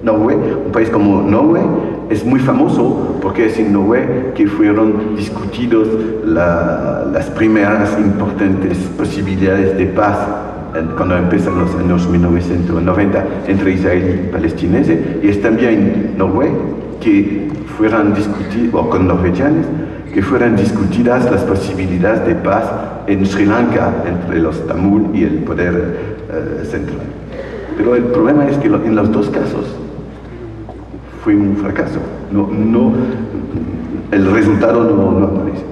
un país como Noruega es muy famoso porque es en Noruega que fueron discutidos las primeras importantes posibilidades de paz cuando empiezan los años 1990 entre Israel y palestineses, y es también en Noruega que fueran discutidos, o con norvegianos, que fueran discutidas las posibilidades de paz en Sri Lanka entre los tamil y el poder central. Pero el problema es que en los 2 casos fue un fracaso. El resultado no aparece.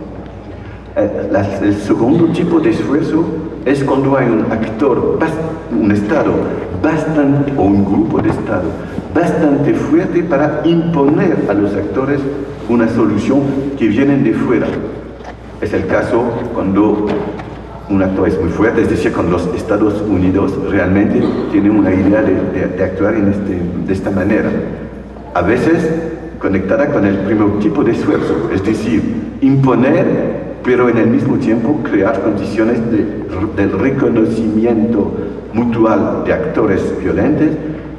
El segundo tipo de esfuerzo es cuando hay un actor, un Estado bastante, o un grupo de Estado bastante fuerte para imponer a los actores una solución que viene de fuera. Es el caso cuando un actor es muy fuerte, es decir, cuando los Estados Unidos realmente tienen una idea de actuar de esta manera. A veces conectada con el primer tipo de esfuerzo, es decir, imponer, pero en el mismo tiempo crear condiciones del reconocimiento mutual de actores violentos,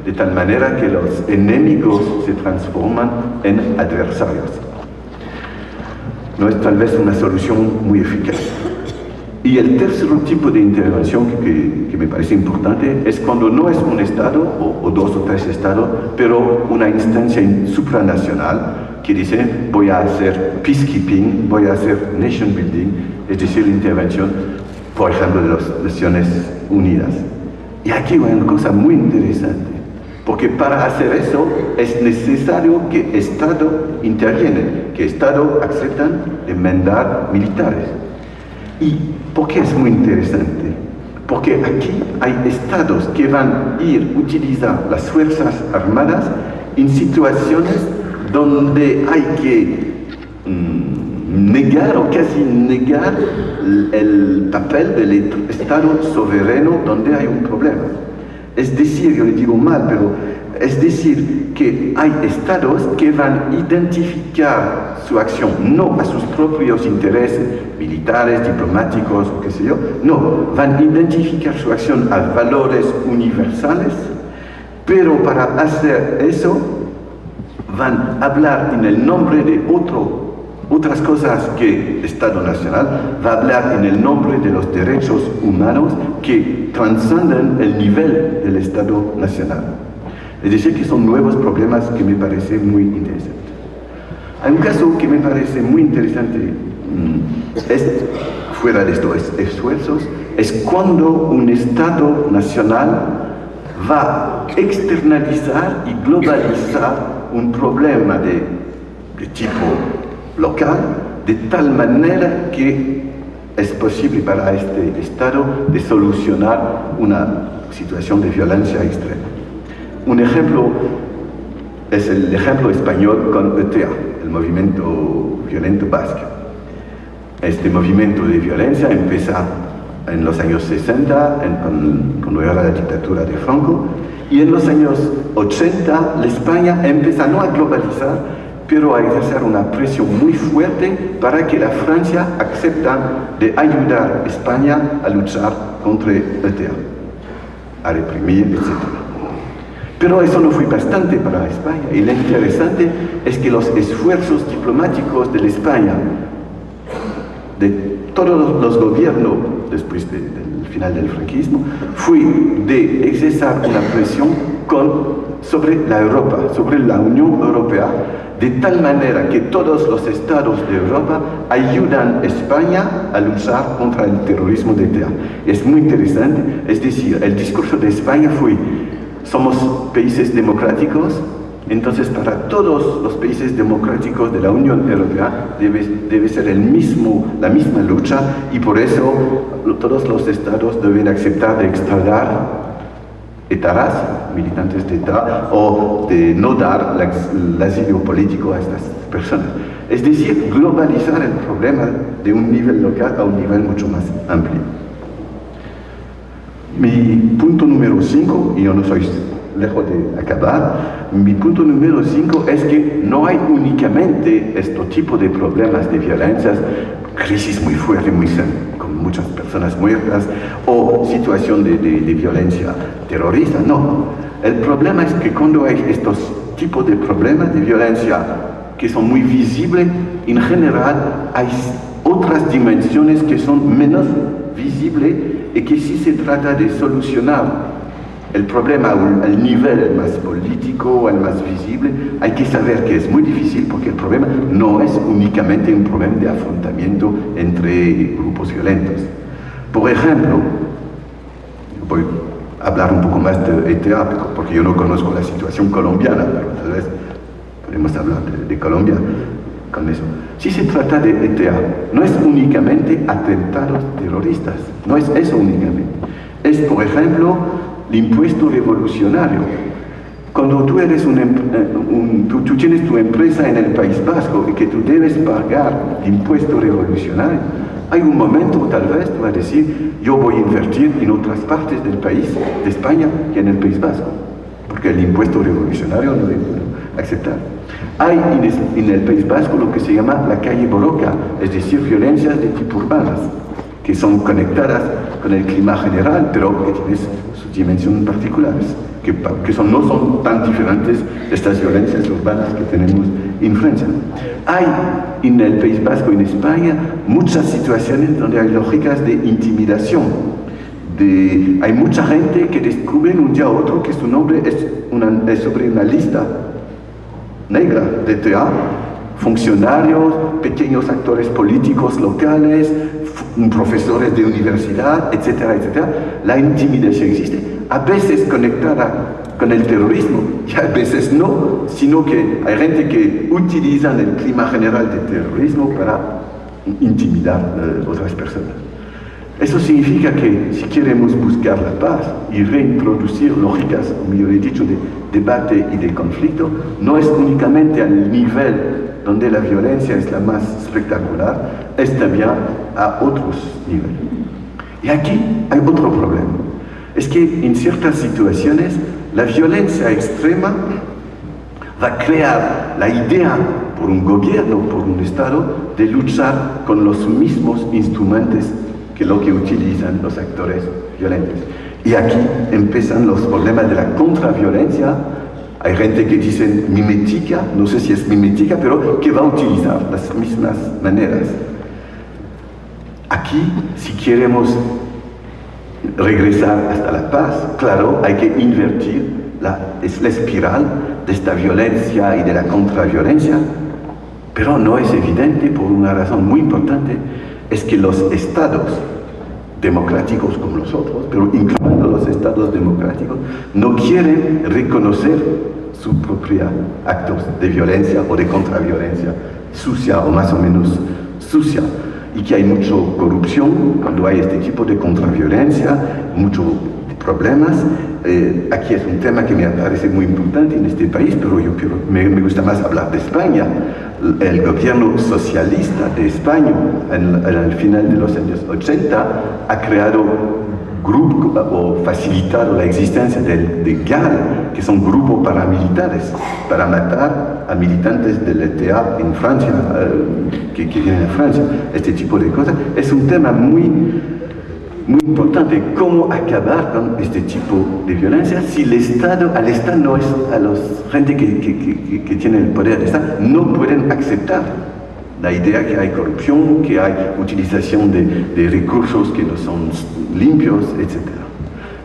de tal manera que los enemigos se transforman en adversarios. No es tal vez una solución muy eficaz. Y el tercer tipo de intervención que me parece importante es cuando no es un Estado o 2 o 3 Estados, pero una instancia supranacional que dice voy a hacer peacekeeping, voy a hacer nation building, es decir, intervención, por ejemplo, de las Naciones Unidas. Y aquí hay una cosa muy interesante, porque para hacer eso es necesario que Estado interviene, que Estado aceptan de mandar militares. ¿Y por qué es muy interesante? Porque aquí hay estados que van a ir a utilizar las fuerzas armadas en situaciones donde hay que negar o casi negar el papel del Estado soberano donde hay un problema. Es decir, yo le digo mal, pero es decir que hay estados que van a identificar su acción no a sus propios intereses militares, diplomáticos o qué sé yo, no, van a identificar su acción a valores universales, pero para hacer eso van a hablar en el nombre de otras cosas que el Estado Nacional, va a hablar en el nombre de los derechos humanos que trascienden el nivel del Estado Nacional. Es decir, que son nuevos problemas que me parecen muy interesantes. Hay un caso que me parece muy interesante, fuera de estos esfuerzos, es cuando un Estado Nacional va a externalizar y globalizar un problema de tipo local, de tal manera que es posible para este Estado de solucionar una situación de violencia extrema. Un ejemplo es el ejemplo español con ETA, el movimiento violento vasco. Este movimiento de violencia empieza en los años 60, cuando era la dictadura de Franco, y en los años 80 la España empieza no a globalizar, pero a ejercer una presión muy fuerte para que la Francia acepte de ayudar a España a luchar contra ETA, a reprimir, etc. Pero eso no fue bastante para España, y lo interesante es que los esfuerzos diplomáticos de la España, de todos los gobiernos después del final del franquismo, fue de ejercer una presión sobre la Europa, sobre la Unión Europea, de tal manera que todos los estados de Europa ayudan a España a luchar contra el terrorismo de ETA. Es muy interesante, es decir, el discurso de España fue: somos países democráticos, entonces para todos los países democráticos de la Unión Europea debe ser la misma lucha, y por eso todos los estados deben aceptar de extradar etaras, militantes de ETA, o de no dar el asilo político a estas personas. Es decir, globalizar el problema de un nivel local a un nivel mucho más amplio. Mi punto número 5, y yo no soy lejos de acabar, mi punto número 5 es que no hay únicamente este tipo de problemas de violencias, crisis muy fuerte, con muchas personas muertas, o situación de violencia terrorista, no. El problema es que cuando hay estos tipos de problemas de violencia que son muy visibles, en general hay otras dimensiones que son menos visibles, y que si se trata de solucionar el problema al nivel más político, al más visible, hay que saber que es muy difícil, porque el problema no es únicamente un problema de afrontamiento entre grupos violentos. Por ejemplo, voy a hablar un poco más de ETA, porque yo no conozco la situación colombiana, pero tal vez podemos hablar de Colombia con eso. Si se trata de ETA, no es únicamente atentados terroristas, no es eso únicamente. Es, por ejemplo, el impuesto revolucionario. Cuando tú eres tú tienes tu empresa en el País Vasco y que tú debes pagar el impuesto revolucionario, hay un momento, tal vez, tú vas a decir: yo voy a invertir en otras partes del país, de España, que en el País Vasco, porque el impuesto revolucionario no lo puedo aceptar. Hay en el País Vasco lo que se llama la calle Borroka, es decir, violencias de tipo urbanas, que son conectadas con el clima general, pero que tienen sus dimensiones particulares, que no son tan diferentes de estas violencias urbanas que tenemos en Francia. Hay en el País Vasco, en España, muchas situaciones donde hay lógicas de intimidación. Hay mucha gente que descubre un día a otro que su nombre es sobre una lista negra de ETA, funcionarios, pequeños actores políticos locales, profesores de universidad, etcétera, etcétera. La intimidación existe, a veces conectada con el terrorismo, y a veces no, sino que hay gente que utiliza el clima general del terrorismo para intimidar a otras personas. Eso significa que si queremos buscar la paz y reintroducir lógicas, como yo he dicho, de debate y de conflicto, no es únicamente al nivel donde la violencia es la más espectacular, es también a otros niveles. Y aquí hay otro problema. Es que en ciertas situaciones la violencia extrema va a crear la idea por un gobierno, por un Estado, de luchar con los mismos instrumentos que lo que utilizan los actores violentos. Y aquí empiezan los problemas de la contraviolencia. Hay gente que dice mimética, no sé si es mimética, pero que va a utilizar las mismas maneras. Aquí, si queremos regresar hasta la paz, claro, hay que invertir la espiral de esta violencia y de la contraviolencia, pero no es evidente por una razón muy importante, es que los estados democráticos como nosotros, pero incluyendo los estados democráticos, no quieren reconocer sus propios actos de violencia o de contraviolencia sucia o más o menos sucia, y que hay mucha corrupción cuando hay este tipo de contraviolencia, muchos problemas, Aquí es un tema que me parece muy importante en este país, pero me gusta más hablar de España. El gobierno socialista de España, al final de los años 80, ha creado grupos o facilitado la existencia de GAL, que son grupos paramilitares, para matar a militantes del ETA en Francia, que vienen a Francia. Este tipo de cosas es un tema muy importante, cómo acabar con este tipo de violencia si al Estado no es, a la gente que tiene el poder de Estado, no pueden aceptar la idea que hay corrupción, que hay utilización de recursos que no son limpios, etc.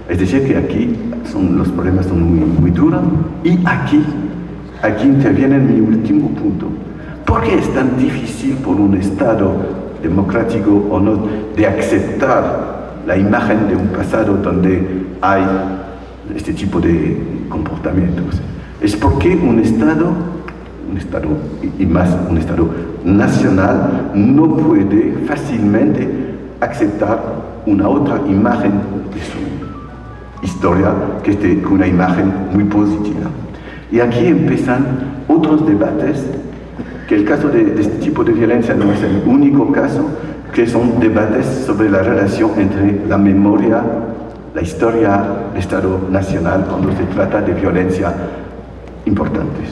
Es decir, que aquí los problemas son muy duros, y aquí interviene mi último punto. ¿Por qué es tan difícil por un Estado democrático o no de aceptar la imagen de un pasado donde hay este tipo de comportamientos? Es porque un Estado y más un Estado nacional no puede fácilmente aceptar una otra imagen de su historia que esté con una imagen muy positiva. Y aquí empiezan otros debates, que el caso de este tipo de violencia no es el único caso, que son debates sobre la relación entre la memoria, la historia del Estado nacional cuando se trata de violencia importantes.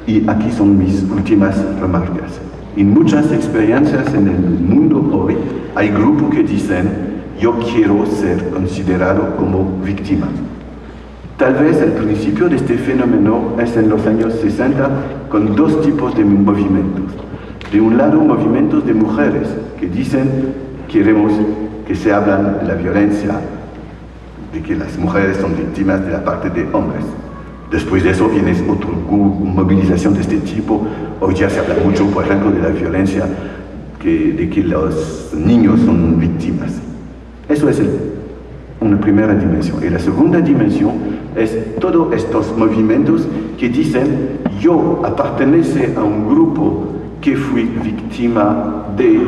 Y aquí son mis últimas remarcas. En muchas experiencias en el mundo hoy hay grupos que dicen: yo quiero ser considerado como víctima. Tal vez el principio de este fenómeno es en los años 60 con dos tipos de movimientos. De un lado, movimientos de mujeres que dicen: queremos que se hablan de la violencia, de que las mujeres son víctimas de la parte de hombres. Después de eso viene otra movilización de este tipo. Hoy ya se habla mucho, por ejemplo, de la violencia, de que los niños son víctimas. Eso es una primera dimensión. Y la segunda dimensión es todos estos movimientos que dicen: yo pertenece a un grupo que fui víctima de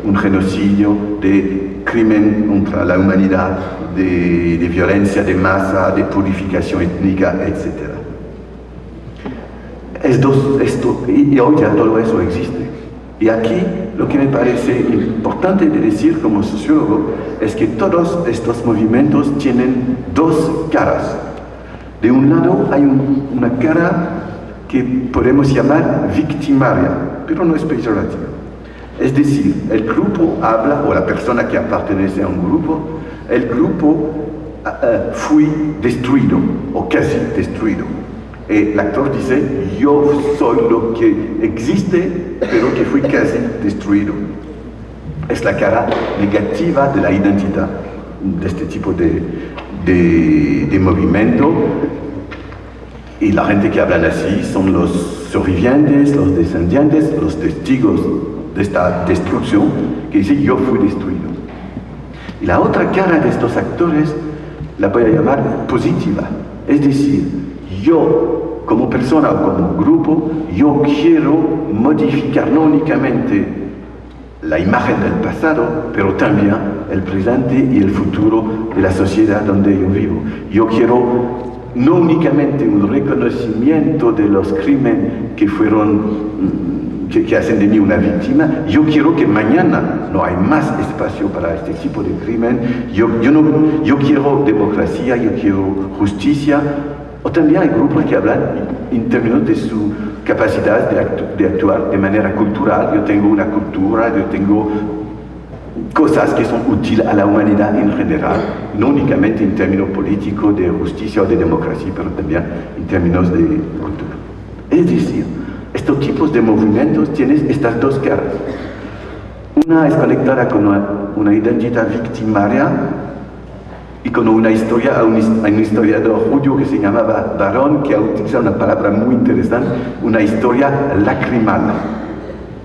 un genocidio, de crimen contra la humanidad, de violencia de masa, de purificación étnica, etc. Y hoy ya todo eso existe. Y aquí lo que me parece importante de decir como sociólogo es que todos estos movimientos tienen dos caras. De un lado hay una cara que podemos llamar victimaria, pero no es peyorativa. Es decir, el grupo habla, o la persona que pertenece a un grupo, el grupo fui destruido, o casi destruido. El actor dice: yo soy lo que existe, pero que fui casi destruido. Es la cara negativa de la identidad de este tipo de movimiento. Y la gente que hablan así son los sobrevivientes, los descendientes, los testigos de esta destrucción, que dicen: yo fui destruido. Y la otra cara de estos actores la voy a llamar positiva. Es decir, yo como persona o como grupo, yo quiero modificar no únicamente la imagen del pasado, pero también el presente y el futuro de la sociedad donde yo vivo. Yo quiero no únicamente un reconocimiento de los crímenes que hacen de mí una víctima. Yo quiero que mañana no hay más espacio para este tipo de crimen. Yo quiero democracia, yo quiero justicia. O también hay grupos que hablan en términos de su capacidad de actuar de manera cultural. Yo tengo una cultura, yo tengo cosas que son útiles a la humanidad en general, no únicamente en términos políticos de justicia o de democracia, pero también en términos de cultura. Es decir, estos tipos de movimientos tienen estas dos caras. Una es conectada con una identidad victimaria y con una historia. Hay un historiador judío que se llamaba Barón, que ha utilizado una palabra muy interesante, una historia lacrimal.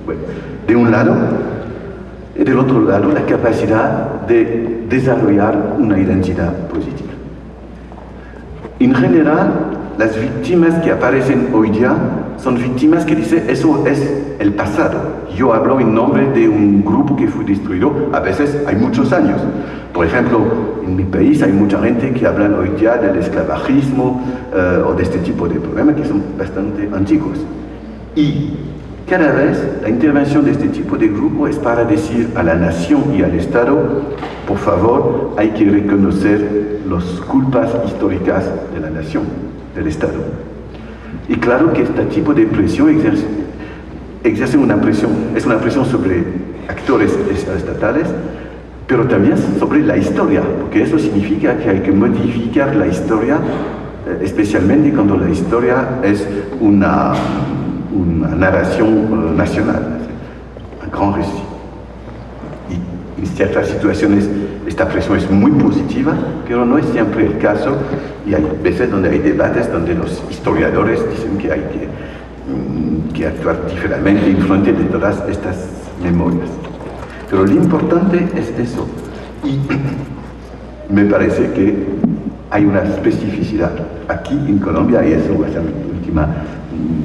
Bueno, de un lado, y del otro lado, la capacidad de desarrollar una identidad positiva. En general, las víctimas que aparecen hoy día son víctimas que dicen, eso es el pasado. Yo hablo en nombre de un grupo que fue destruido, a veces hay muchos años. Por ejemplo, en mi país hay mucha gente que habla hoy día del esclavagismo o de este tipo de problemas que son bastante antiguos. Y cada vez la intervención de este tipo de grupo es para decir a la nación y al Estado, por favor, hay que reconocer las culpas históricas de la nación, del Estado. Y claro que este tipo de presión ejerce una presión, es una presión sobre actores estatales, pero también sobre la historia, porque eso significa que hay que modificar la historia, especialmente cuando la historia es una narración nacional, un gran récit. Y en ciertas situaciones esta presión es muy positiva, pero no es siempre el caso, y hay veces donde hay debates donde los historiadores dicen que hay que actuar diferentemente en frente de todas estas memorias. Pero lo importante es eso, y me parece que hay una especificidad aquí en Colombia, y eso va a ser mi última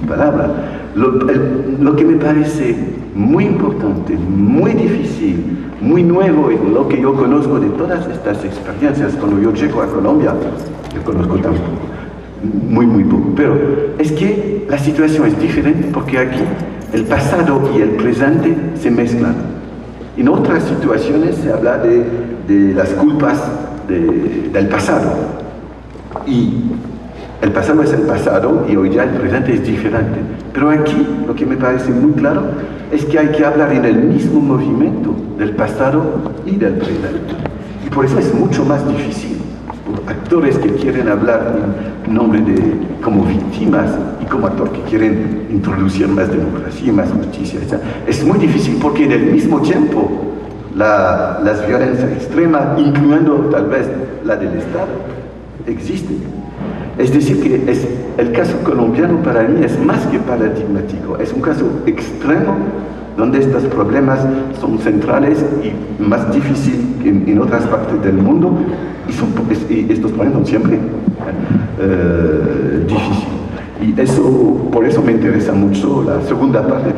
palabra. Lo que me parece muy importante, muy difícil, muy nuevo, y lo que yo conozco de todas estas experiencias, cuando yo llego a Colombia, yo conozco tampoco, muy poco, pero es que la situación es diferente porque aquí el pasado y el presente se mezclan. En otras situaciones se habla de las culpas del pasado, y el pasado es el pasado y hoy ya el presente es diferente. Pero aquí lo que me parece muy claro es que hay que hablar en el mismo movimiento del pasado y del presente. Y por eso es mucho más difícil. Por actores que quieren hablar en nombre como víctimas y como actores que quieren introducir más democracia, más justicia, etc. Es muy difícil porque en el mismo tiempo las violencias extremas, incluyendo tal vez la del Estado, existen. Es decir, que el caso colombiano para mí es más que paradigmático, es un caso extremo donde estos problemas son centrales y más difíciles que en otras partes del mundo, y estos problemas son siempre difíciles. Y eso, por eso me interesa mucho la segunda parte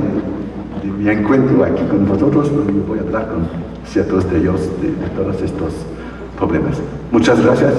de mi encuentro aquí con vosotros, donde voy a hablar con ciertos de ellos de todos estos problemas. Muchas gracias.